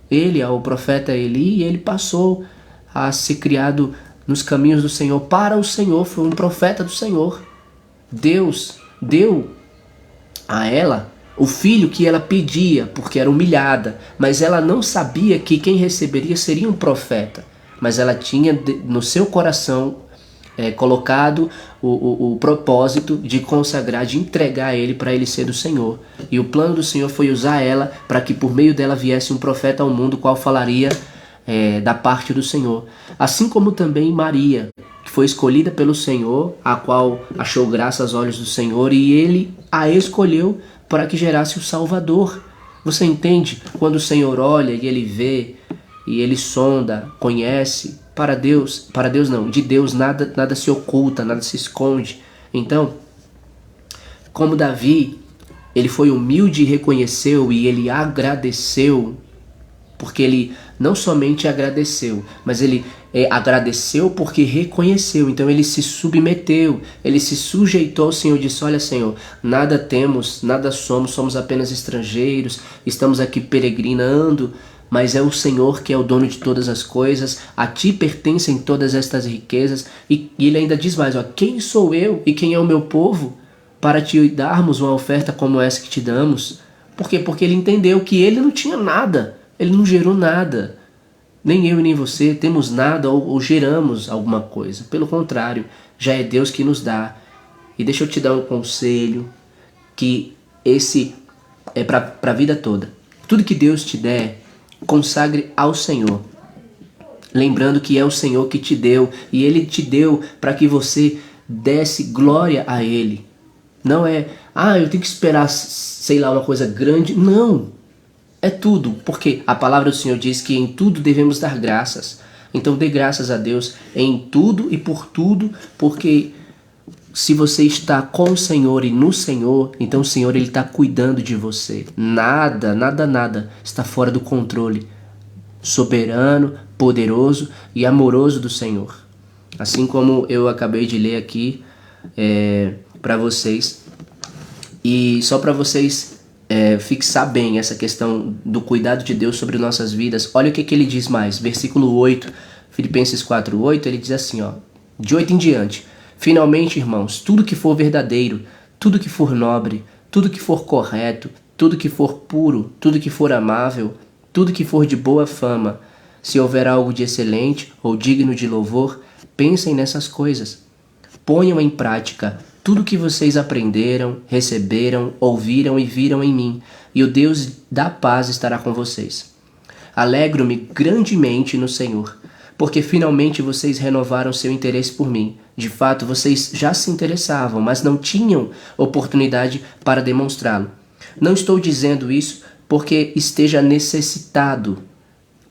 ele ao profeta Eli, e ele passou a ser criado nos caminhos do Senhor, para o Senhor, foi um profeta do Senhor. Deus deu a ela o filho que ela pedia, porque era humilhada, mas ela não sabia que quem receberia seria um profeta, mas ela tinha no seu coração colocado o propósito de consagrar, de entregar ele para ele ser do Senhor. E o plano do Senhor foi usar ela para que por meio dela viesse um profeta ao mundo, qual falaria da parte do Senhor. Assim como também Maria, que foi escolhida pelo Senhor, a qual achou graça aos olhos do Senhor, e ele a escolheu para que gerasse o Salvador. Você entende? Quando o Senhor olha e ele vê, e ele sonda, conhece, para Deus não, de Deus nada se oculta, nada se esconde. Então, como Davi, ele foi humilde e reconheceu, e ele agradeceu, porque ele não somente agradeceu, mas ele agradeceu porque reconheceu. Então ele se submeteu, ele se sujeitou ao Senhor, disse: olha, Senhor, nada temos, nada somos apenas estrangeiros, estamos aqui peregrinando, mas é o Senhor que é o dono de todas as coisas, a ti pertencem todas estas riquezas. E ele ainda diz mais: ó, quem sou eu e quem é o meu povo para te darmos uma oferta como essa que te damos? Por quê? Porque ele entendeu que ele não tinha nada, ele não gerou nada. Nem eu e nem você temos nada ou geramos alguma coisa. Pelo contrário, já é Deus que nos dá. E deixa eu te dar um conselho, que esse é para a vida toda. Tudo que Deus te der, consagre ao Senhor. Lembrando que é o Senhor que te deu, e Ele te deu para que você desse glória a Ele. Não é, eu tenho que esperar, sei lá, uma coisa grande. Não. É tudo, porque a palavra do Senhor diz que em tudo devemos dar graças. Então dê graças a Deus em tudo e por tudo, porque se você está com o Senhor e no Senhor, então o Senhor ele está cuidando de você. Nada está fora do controle soberano, poderoso e amoroso do Senhor. Assim como eu acabei de ler aqui para vocês, e só para vocês fixar bem essa questão do cuidado de Deus sobre nossas vidas. Olha o que ele diz mais, versículo 8, Filipenses 4:8, ele diz assim, de 8 em diante: finalmente, irmãos, tudo que for verdadeiro, tudo que for nobre, tudo que for correto, tudo que for puro, tudo que for amável, tudo que for de boa fama, se houver algo de excelente ou digno de louvor, pensem nessas coisas. Ponham em prática tudo que vocês aprenderam, receberam, ouviram e viram em mim, e o Deus da paz estará com vocês. Alegro-me grandemente no Senhor, porque finalmente vocês renovaram seu interesse por mim. De fato, vocês já se interessavam, mas não tinham oportunidade para demonstrá-lo. Não estou dizendo isso porque esteja necessitado,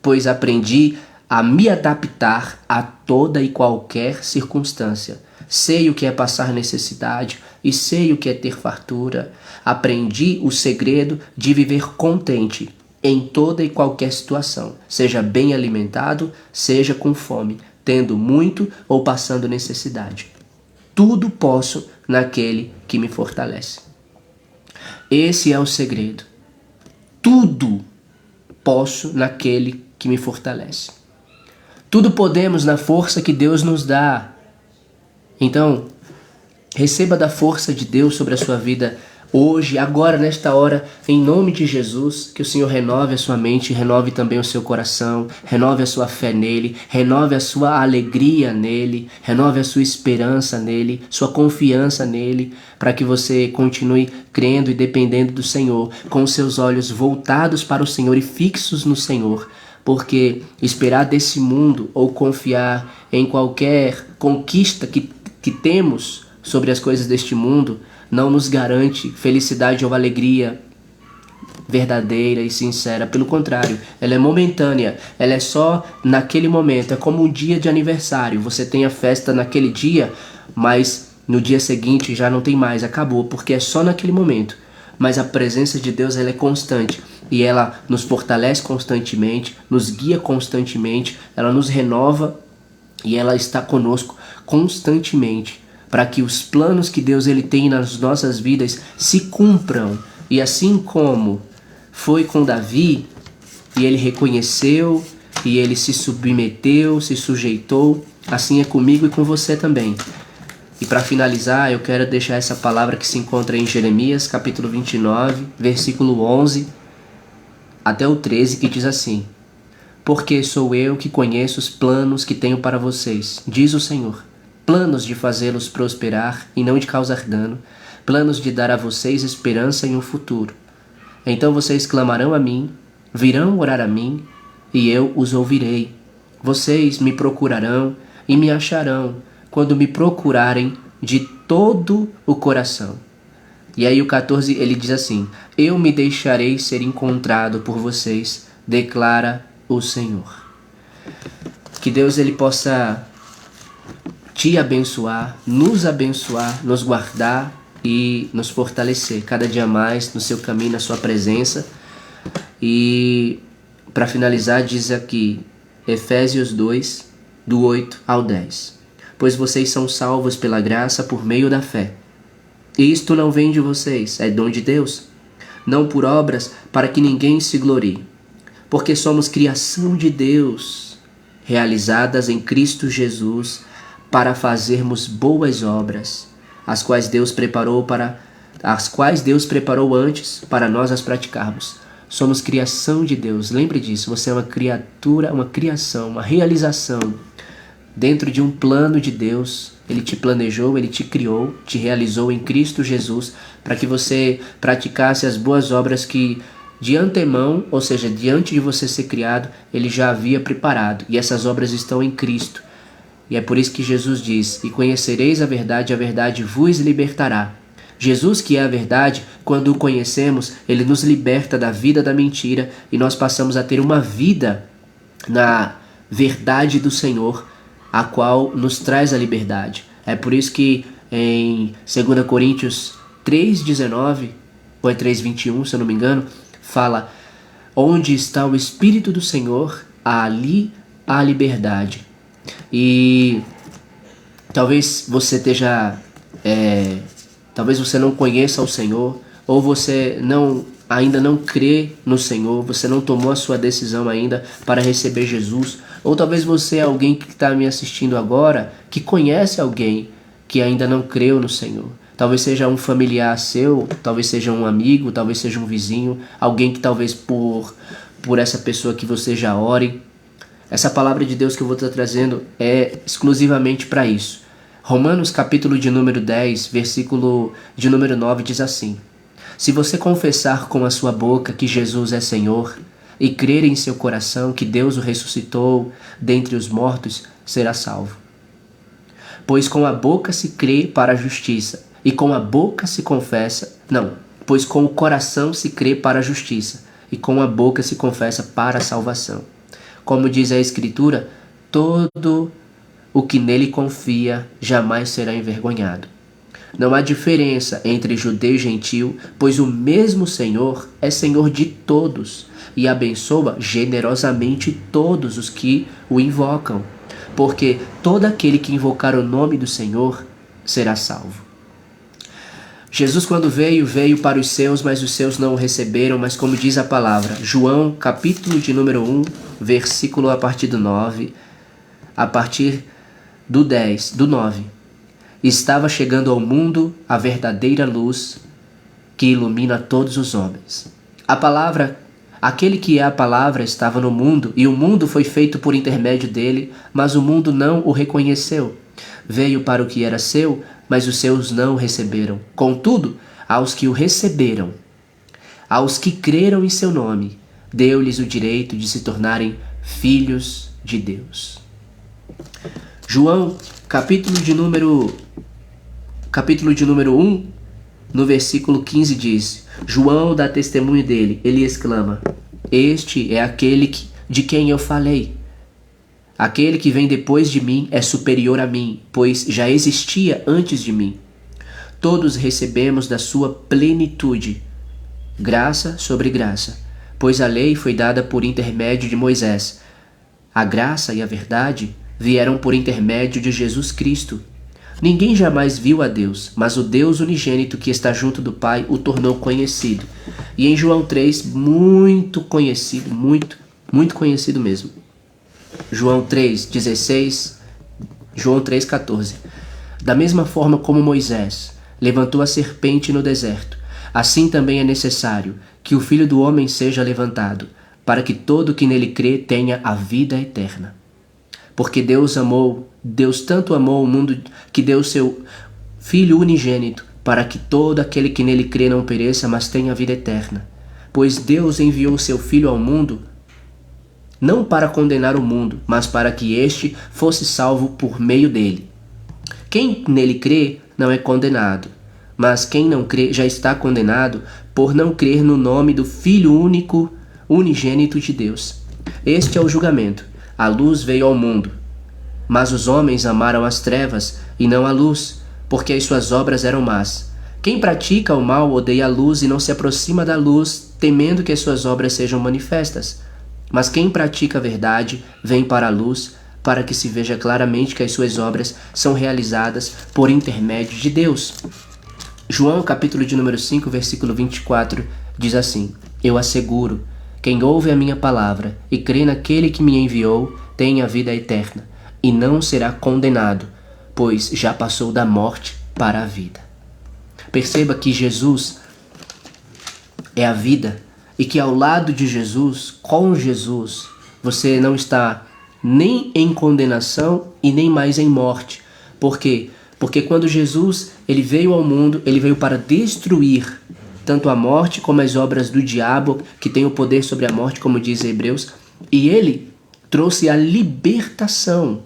pois aprendi a me adaptar a toda e qualquer circunstância. Sei o que é passar necessidade e sei o que é ter fartura. Aprendi o segredo de viver contente em toda e qualquer situação, seja bem alimentado, seja com fome, tendo muito ou passando necessidade. Tudo posso naquele que me fortalece. Esse é o segredo. Tudo posso naquele que me fortalece. Tudo podemos na força que Deus nos dá. Então, receba da força de Deus sobre a sua vida hoje, agora, nesta hora, em nome de Jesus, que o Senhor renove a sua mente, renove também o seu coração, renove a sua fé nele, renove a sua alegria nele, renove a sua esperança nele, sua confiança nele, para que você continue crendo e dependendo do Senhor, com os seus olhos voltados para o Senhor e fixos no Senhor. Porque esperar desse mundo ou confiar em qualquer conquista que temos sobre as coisas deste mundo não nos garante felicidade ou alegria verdadeira e sincera. Pelo contrário, ela é momentânea, ela é só naquele momento. É como um dia de aniversário, você tem a festa naquele dia, mas no dia seguinte já não tem mais, acabou, porque é só naquele momento. Mas a presença de Deus, ela é constante e ela nos fortalece constantemente, nos guia constantemente, ela nos renova e ela está conosco constantemente, para que os planos que Deus ele tem nas nossas vidas se cumpram. E assim como foi com Davi, e ele reconheceu, e ele se submeteu, se sujeitou, assim é comigo e com você também. E para finalizar, eu quero deixar essa palavra que se encontra em Jeremias, capítulo 29, versículo 11 até o 13, que diz assim: Porque sou eu que conheço os planos que tenho para vocês, diz o Senhor. Planos de fazê-los prosperar e não de causar dano, planos de dar a vocês esperança em um futuro. Então vocês clamarão a mim, virão orar a mim, e eu os ouvirei. Vocês me procurarão e me acharão, quando me procurarem de todo o coração. E aí o 14 ele diz assim: Eu me deixarei ser encontrado por vocês, declara o Senhor. Que Deus ele possa te abençoar, nos guardar e nos fortalecer cada dia mais no seu caminho, na sua presença. E para finalizar, diz aqui Efésios 2, do 8 ao 10. Pois vocês são salvos pela graça por meio da fé. E isto não vem de vocês, é dom de Deus, não por obras, para que ninguém se glorie. Porque somos criação de Deus, realizadas em Cristo Jesus, para fazermos boas obras, as quais Deus preparou antes para nós as praticarmos. Somos criação de Deus, lembre disso, você é uma criatura, uma criação, uma realização dentro de um plano de Deus. Ele te planejou, ele te criou, te realizou em Cristo Jesus, para que você praticasse as boas obras que de antemão, ou seja, diante de você ser criado, ele já havia preparado, e essas obras estão em Cristo. E é por isso que Jesus diz: E conhecereis a verdade vos libertará. Jesus, que é a verdade, quando o conhecemos, ele nos liberta da vida da mentira e nós passamos a ter uma vida na verdade do Senhor, a qual nos traz a liberdade. É por isso que em 2 Coríntios 3,19, ou é 3,21, se eu não me engano, fala: Onde está o Espírito do Senhor, ali há liberdade. E talvez você talvez você não conheça o Senhor, ou você ainda não crê no Senhor, você não tomou a sua decisão ainda para receber Jesus, ou talvez você é alguém que está me assistindo agora, que conhece alguém que ainda não creu no Senhor. Talvez seja um familiar seu, talvez seja um amigo, talvez seja um vizinho, alguém que talvez por por essa pessoa que você já ore. Essa palavra de Deus que eu vou estar trazendo é exclusivamente para isso. Romanos capítulo de número 10, versículo de número 9 diz assim: se você confessar com a sua boca que Jesus é Senhor e crer em seu coração que Deus o ressuscitou dentre os mortos, será salvo. Pois com a boca se crê para a justiça e com a boca se confessa, pois com o coração se crê para a justiça e com a boca se confessa para a salvação. Como diz a Escritura, todo o que nele confia jamais será envergonhado. Não há diferença entre judeu e gentil, pois o mesmo Senhor é Senhor de todos e abençoa generosamente todos os que o invocam, porque todo aquele que invocar o nome do Senhor será salvo. Jesus, quando veio para os seus, mas os seus não o receberam, mas como diz a palavra, João, capítulo de número 1, versículo a partir do 9, a partir do 9. Estava chegando ao mundo a verdadeira luz que ilumina todos os homens. A palavra, aquele que é a palavra, estava no mundo, e o mundo foi feito por intermédio dele, mas o mundo não o reconheceu. Veio para o que era seu, mas os seus não o receberam. Contudo, aos que o receberam, aos que creram em seu nome, deu-lhes o direito de se tornarem filhos de Deus. João, capítulo de número 1, no versículo 15 diz: João dá testemunho dele, ele exclama: este é aquele de quem eu falei. Aquele que vem depois de mim é superior a mim, pois já existia antes de mim. Todos recebemos da sua plenitude, graça sobre graça, pois a lei foi dada por intermédio de Moisés. A graça e a verdade vieram por intermédio de Jesus Cristo. Ninguém jamais viu a Deus, mas o Deus unigênito que está junto do Pai o tornou conhecido. E em João 3, muito conhecido, muito conhecido mesmo. João 3,16, João 3,14. Da mesma forma como Moisés levantou a serpente no deserto, assim também é necessário que o Filho do Homem seja levantado, para que todo que nele crê tenha a vida eterna. Porque Deus tanto amou o mundo que deu seu Filho unigênito, para que todo aquele que nele crê não pereça, mas tenha a vida eterna. Pois Deus enviou seu Filho ao mundo, não para condenar o mundo, mas para que este fosse salvo por meio dele. Quem nele crê não é condenado, mas quem não crê já está condenado por não crer no nome do Filho único, unigênito de Deus. Este é o julgamento. A luz veio ao mundo, mas os homens amaram as trevas e não a luz, porque as suas obras eram más. Quem pratica o mal odeia a luz e não se aproxima da luz, temendo que as suas obras sejam manifestas. Mas quem pratica a verdade vem para a luz, para que se veja claramente que as suas obras são realizadas por intermédio de Deus. João, capítulo de número 5, versículo 24, diz assim: Eu asseguro, quem ouve a minha palavra e crê naquele que me enviou, tem a vida eterna, e não será condenado, pois já passou da morte para a vida. Perceba que Jesus é a vida, e que ao lado de Jesus, com Jesus, você não está nem em condenação e nem mais em morte. Por quê? Porque quando Jesus ele veio ao mundo, ele veio para destruir tanto a morte como as obras do diabo, que tem o poder sobre a morte, como diz Hebreus, e ele trouxe a libertação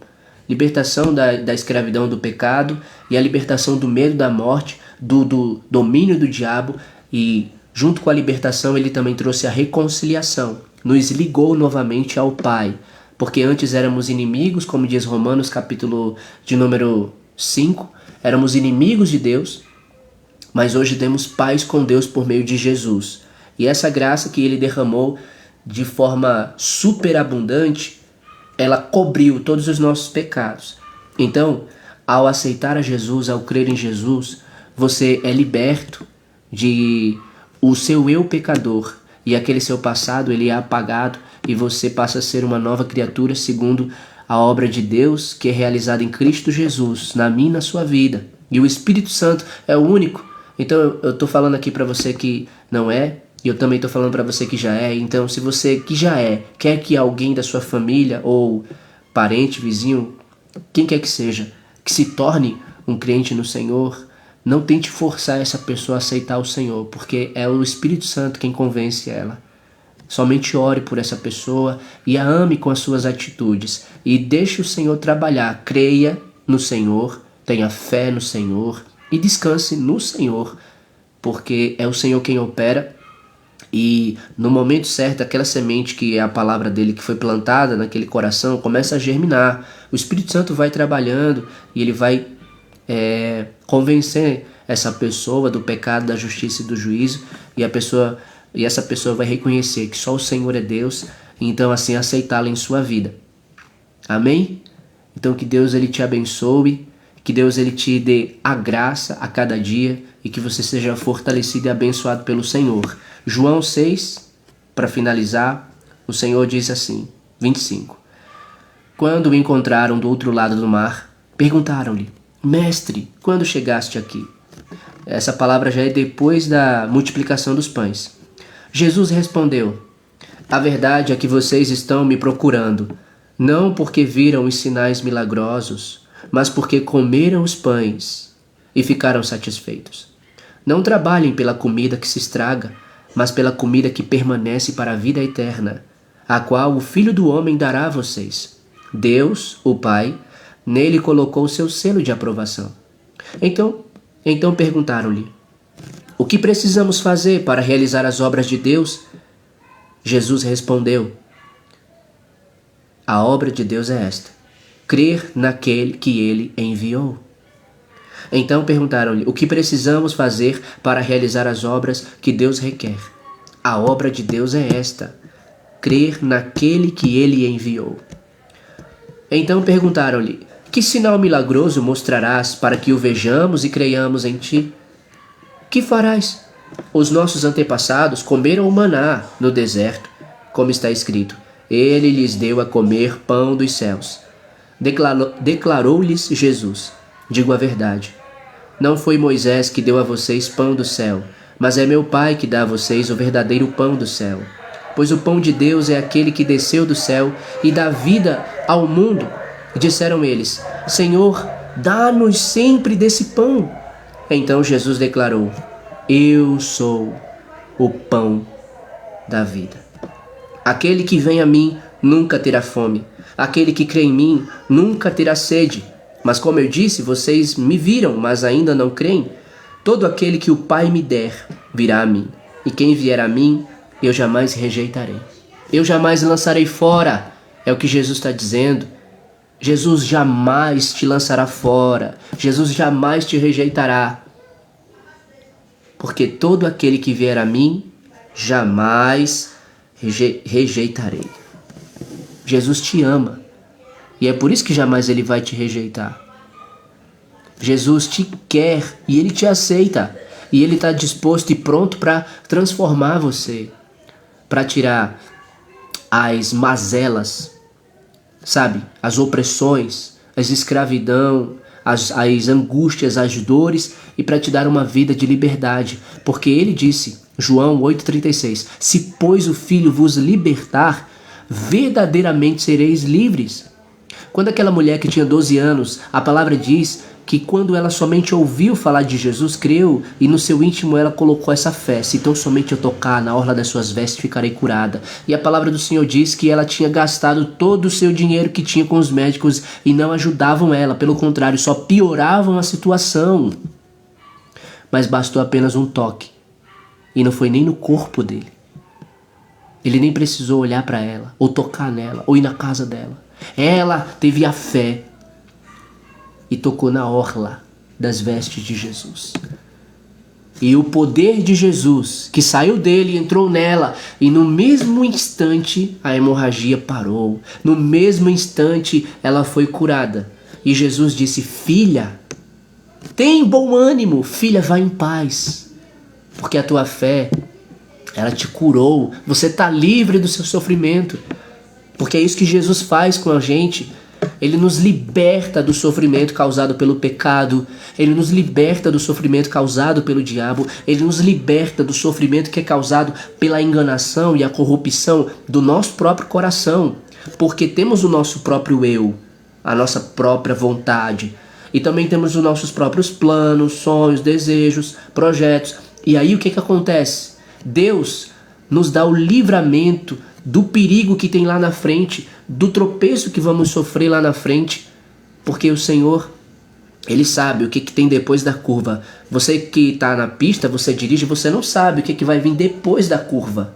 da escravidão do pecado e a libertação do medo da morte, do domínio do diabo, e junto com a libertação ele também trouxe a reconciliação, nos ligou novamente ao Pai, porque antes éramos inimigos, como diz Romanos capítulo de número 5, éramos inimigos de Deus, mas hoje temos paz com Deus por meio de Jesus. E essa graça que ele derramou de forma superabundante, ela cobriu todos os nossos pecados. Então, ao aceitar a Jesus, ao crer em Jesus, você é liberto de o seu eu pecador, e aquele seu passado ele é apagado e você passa a ser uma nova criatura segundo a obra de Deus que é realizada em Cristo Jesus, na minha e na sua vida. E o Espírito Santo é o único. Então eu estou falando aqui para você que não é E eu também estou falando para você que já é. Então, se você que já é, quer que alguém da sua família ou parente, vizinho, quem quer que seja, que se torne um crente no Senhor, não tente forçar essa pessoa a aceitar o Senhor, porque é o Espírito Santo quem convence ela. Somente ore por essa pessoa e a ame com as suas atitudes. E deixe o Senhor trabalhar. Creia no Senhor, tenha fé no Senhor e descanse no Senhor, porque é o Senhor quem opera. E no momento certo, aquela semente que é a palavra dele que foi plantada naquele coração começa a germinar. O Espírito Santo vai trabalhando e ele vai convencer essa pessoa do pecado, da justiça e do juízo, e essa pessoa vai reconhecer que só o Senhor é Deus, e então assim aceitá-lo em sua vida. Amém? Então que Deus ele te abençoe, que Deus ele te dê a graça a cada dia e que você seja fortalecido e abençoado pelo Senhor. João 6, para finalizar, o Senhor diz assim, 25. Quando o encontraram do outro lado do mar, perguntaram-lhe: Mestre, quando chegaste aqui? Essa palavra já é depois da multiplicação dos pães. Jesus respondeu: A verdade é que vocês estão me procurando, não porque viram os sinais milagrosos, mas porque comeram os pães e ficaram satisfeitos. Não trabalhem pela comida que se estraga, mas pela comida que permanece para a vida eterna, a qual o Filho do Homem dará a vocês. Deus, o Pai, nele colocou o seu selo de aprovação. Então perguntaram-lhe: O que precisamos fazer para realizar as obras de Deus? Jesus respondeu: A obra de Deus é esta: crer naquele que ele enviou. Então perguntaram-lhe: O que precisamos fazer para realizar as obras que Deus requer? A obra de Deus é esta: crer naquele que ele enviou. Então perguntaram-lhe: Que sinal milagroso mostrarás para que o vejamos e creiamos em ti? Que farás? Os nossos antepassados comeram o maná no deserto, como está escrito: Ele lhes deu a comer pão dos céus. Declarou-lhes Jesus: Digo a verdade. Não foi Moisés que deu a vocês pão do céu, mas é meu Pai que dá a vocês o verdadeiro pão do céu. Pois o pão de Deus é aquele que desceu do céu e dá vida ao mundo. Disseram eles: Senhor, dá-nos sempre desse pão. Então Jesus declarou: Eu sou o pão da vida. Aquele que vem a mim nunca terá fome. Aquele que crê em mim nunca terá sede. Mas como eu disse, vocês me viram, mas ainda não creem. Todo aquele que o Pai me der virá a mim. E quem vier a mim, eu jamais rejeitarei. Eu jamais lançarei fora. É o que Jesus está dizendo. Jesus jamais te lançará fora. Jesus jamais te rejeitará. Porque todo aquele que vier a mim, jamais rejeitarei. Jesus te ama. E é por isso que jamais ele vai te rejeitar. Jesus te quer e ele te aceita. E ele está disposto e pronto para transformar você. Para tirar as mazelas, sabe? As opressões, as escravidão, as angústias, as dores, e para te dar uma vida de liberdade. Porque ele disse, João 8,36, se pois o Filho vos libertar, verdadeiramente sereis livres. Quando aquela mulher que tinha 12 anos, a palavra diz que quando ela somente ouviu falar de Jesus, creu, e no seu íntimo ela colocou essa fé: se tão somente eu tocar na orla das suas vestes, ficarei curada. E a palavra do Senhor diz que ela tinha gastado todo o seu dinheiro que tinha com os médicos e não ajudavam ela, pelo contrário, só pioravam a situação. Mas bastou apenas um toque, e não foi nem no corpo dele. Ele nem precisou olhar para ela, ou tocar nela, ou ir na casa dela. Ela teve a fé e tocou na orla das vestes de Jesus. E o poder de Jesus, que saiu dele e entrou nela, e no mesmo instante a hemorragia parou. No mesmo instante ela foi curada. E Jesus disse: filha, tem bom ânimo, filha, vai em paz. Porque a tua fé, ela te curou. Você está livre do seu sofrimento. Porque é isso que Jesus faz com a gente. Ele nos liberta do sofrimento causado pelo pecado. Ele nos liberta do sofrimento causado pelo diabo. Ele nos liberta do sofrimento que é causado pela enganação e a corrupção do nosso próprio coração. Porque temos o nosso próprio eu, a nossa própria vontade. E também temos os nossos próprios planos, sonhos, desejos, projetos. E aí o que acontece? Deus nos dá o livramento do perigo que tem lá na frente, do tropeço que vamos sofrer lá na frente, porque o Senhor, Ele sabe o que tem depois da curva. Você que está na pista, você dirige, você não sabe o que vai vir depois da curva.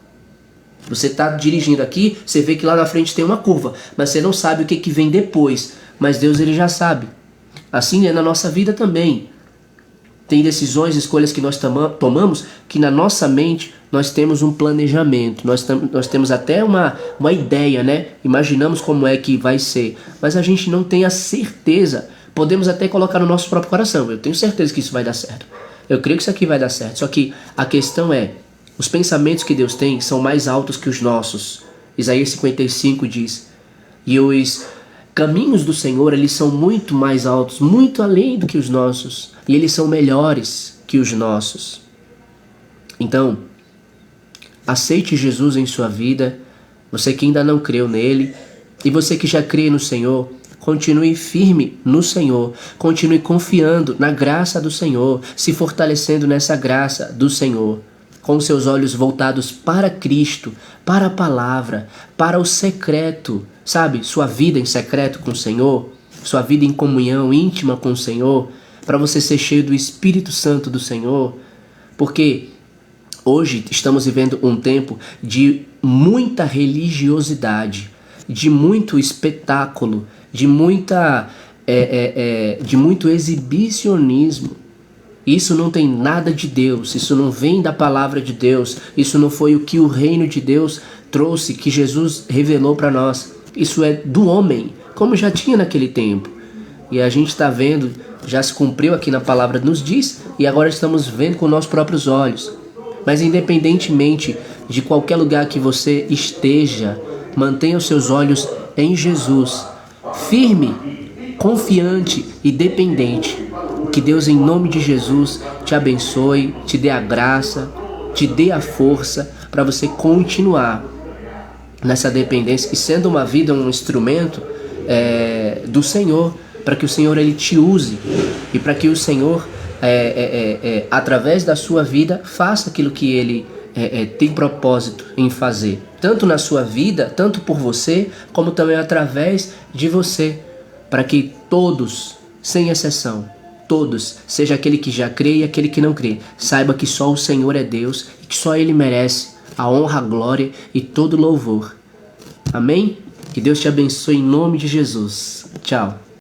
Você está dirigindo aqui, você vê que lá na frente tem uma curva, mas você não sabe o que vem depois. Mas Deus, Ele já sabe. Assim é na nossa vida também. Tem decisões, escolhas que nós tomamos que na nossa mente nós temos um planejamento, nós temos até uma ideia, né? Imaginamos como é que vai ser, mas a gente não tem a certeza. Podemos até colocar no nosso próprio coração, eu tenho certeza que isso vai dar certo, eu creio que isso aqui vai dar certo. Só que a questão é, os pensamentos que Deus tem são mais altos que os nossos. Isaías 55 diz, e os caminhos do Senhor, eles são muito mais altos, muito além do que os nossos, e eles são melhores que os nossos. Então, aceite Jesus em sua vida, você que ainda não creu nele, e você que já crê no Senhor, continue firme no Senhor, continue confiando na graça do Senhor, se fortalecendo nessa graça do Senhor, com seus olhos voltados para Cristo, para a palavra, para o secreto, sabe? Sua vida em secreto com o Senhor, sua vida em comunhão íntima com o Senhor, para você ser cheio do Espírito Santo do Senhor, porque hoje estamos vivendo um tempo de muita religiosidade, de muito espetáculo, de muito exibicionismo. Isso não tem nada de Deus, isso não vem da palavra de Deus, isso não foi o que o reino de Deus trouxe, que Jesus revelou para nós. Isso é do homem, como já tinha naquele tempo. E a gente está vendo, já se cumpriu aqui na palavra nos diz, e agora estamos vendo com nossos próprios olhos. Mas independentemente de qualquer lugar que você esteja, mantenha os seus olhos em Jesus, firme, confiante e dependente. Que Deus, em nome de Jesus, te abençoe, te dê a graça, te dê a força para você continuar nessa dependência e sendo uma vida um instrumento do Senhor, para que o Senhor ele te use e para que o Senhor através da sua vida faça aquilo que ele tem propósito em fazer, tanto na sua vida, tanto por você, como também através de você, para que todos, sem exceção, todos, seja aquele que já crê e aquele que não crê, saiba que só o Senhor é Deus e que só Ele merece a honra, a glória e todo louvor. Amém? Que Deus te abençoe em nome de Jesus. Tchau.